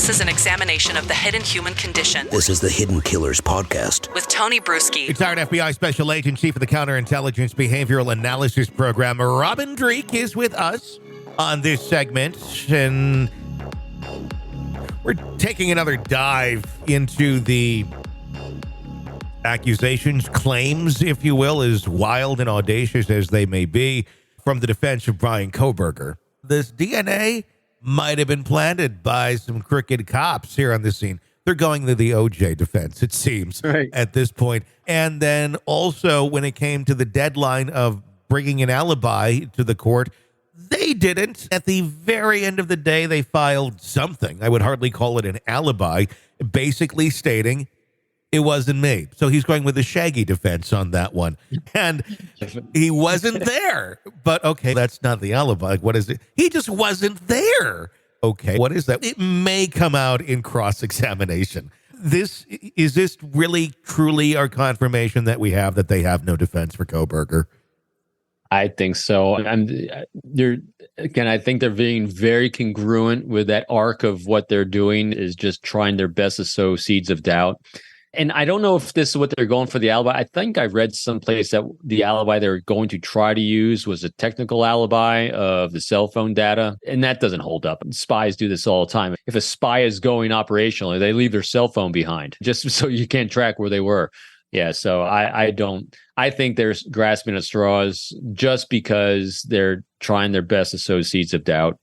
This is an examination of the hidden human condition. This is the Hidden Killers Podcast. With Tony Brueski. Retired FBI Special Agent, Chief of the Counterintelligence Behavioral Analysis Program, Robin Dreeke, is with us on this segment. And we're taking another dive into the accusations, claims, if you will, as wild and audacious as they may be, from the defense of Bryan Kohberger. This DNA might have been planted by some crooked cops here on the scene. They're going to the OJ defense, it seems, at this point. And then also when it came to the deadline of bringing an alibi to the court, they didn't. At the very end of the day, they filed something. I would hardly call it an alibi, basically stating it wasn't me. So he's going with the Shaggy defense on that one. And he wasn't there. But okay, that's not the alibi. What is it? He just wasn't there. Okay, what is that? It may come out in cross-examination. Is this really, truly our confirmation that we have that they have no defense for Kohberger? I think so. I think they're being very congruent with that arc of what they're doing is just trying their best to sow seeds of doubt. And I don't know if this is what they're going for the alibi. I think I read someplace that the alibi they're going to try to use was a technical alibi of the cell phone data. And that doesn't hold up. Spies do this all the time. If a spy is going operationally, they leave their cell phone behind just so you can't track where they were. Yeah, so I think they're grasping at straws just because they're trying their best to sow seeds of doubt.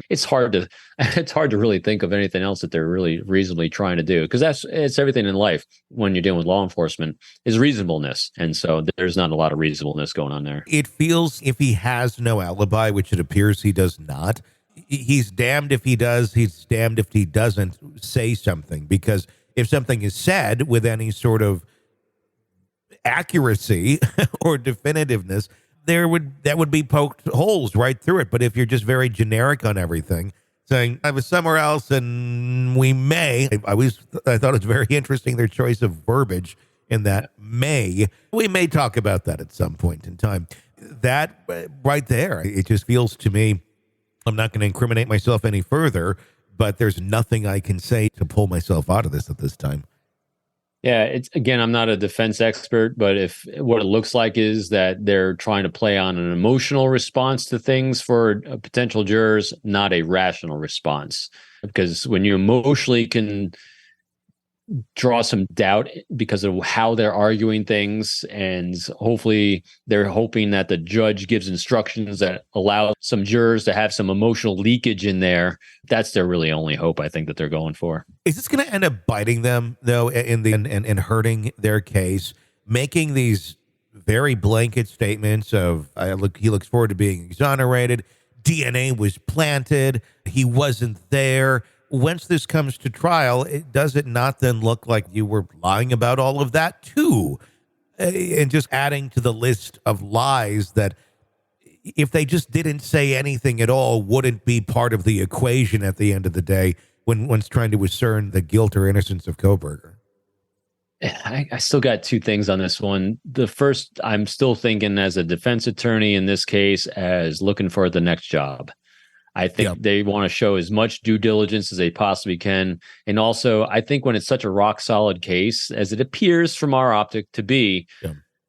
It's hard to really think of anything else that they're really reasonably trying to do, because it's everything in life when you're dealing with law enforcement is reasonableness. And so there's not a lot of reasonableness going on there. It feels if he has no alibi, which it appears he does not, he's damned if he does, he's damned if he doesn't say something, because if something is said with any sort of accuracy or definitiveness, that would be poked holes right through it. But if you're just very generic on everything, saying I was somewhere else and we may, I thought it was very interesting their choice of verbiage in that we may talk about that at some point in time. That right there, it just feels to me, I'm not going to incriminate myself any further, but there's nothing I can say to pull myself out of this at this time. Yeah, I'm not a defense expert, but if what it looks like is that they're trying to play on an emotional response to things for potential jurors, not a rational response. Because when you emotionally can draw some doubt because of how they're arguing things, and hopefully they're hoping that the judge gives instructions that allow some jurors to have some emotional leakage in there, that's their really only hope, I think, that they're going for. Is this going to end up biting them, though, and hurting their case, making these very blanket statements of he looks forward to being exonerated, DNA was planted, he wasn't there? Once this comes to trial, does it not then look like you were lying about all of that too? And just adding to the list of lies that if they just didn't say anything at all, wouldn't be part of the equation at the end of the day when one's trying to discern the guilt or innocence of Kohberger. I still got two things on this one. The first, I'm still thinking as a defense attorney in this case as looking for the next job. I think they want to show as much due diligence as they possibly can. And also, I think when it's such a rock solid case, as it appears from our optic to be,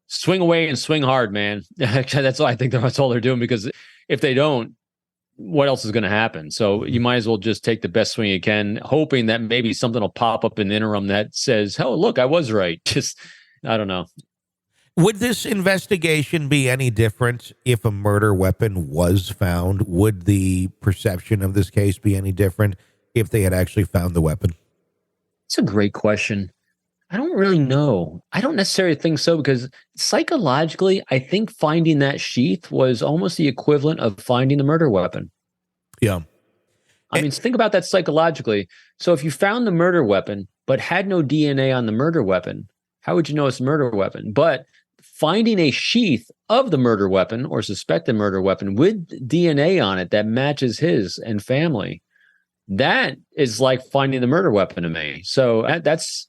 swing away and swing hard, man. That's all I think that's all they're doing, because if they don't, what else is going to happen? So you might as well just take the best swing you can, hoping that maybe something will pop up in the interim that says, oh, look, I was right. Just, I don't know. Would this investigation be any different if a murder weapon was found? Would the perception of this case be any different if they had actually found the weapon? It's a great question. I don't really know. I don't necessarily think so, because psychologically, I think finding that sheath was almost the equivalent of finding the murder weapon. Yeah. I mean, think about that psychologically. So if you found the murder weapon, but had no DNA on the murder weapon, how would you know it's a murder weapon? But finding a sheath of the murder weapon or suspected murder weapon with DNA on it that matches his and family, that is like finding the murder weapon to me. So that's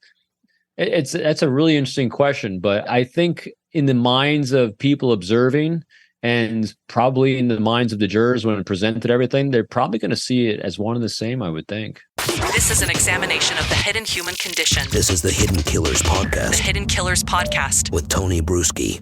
a really interesting question. But I think in the minds of people observing, and probably in the minds of the jurors when it presented everything, they're probably going to see it as one and the same, I would think. This is an examination of the hidden human condition. This is the Hidden Killers Podcast The Hidden Killers Podcast. with Tony Brueski.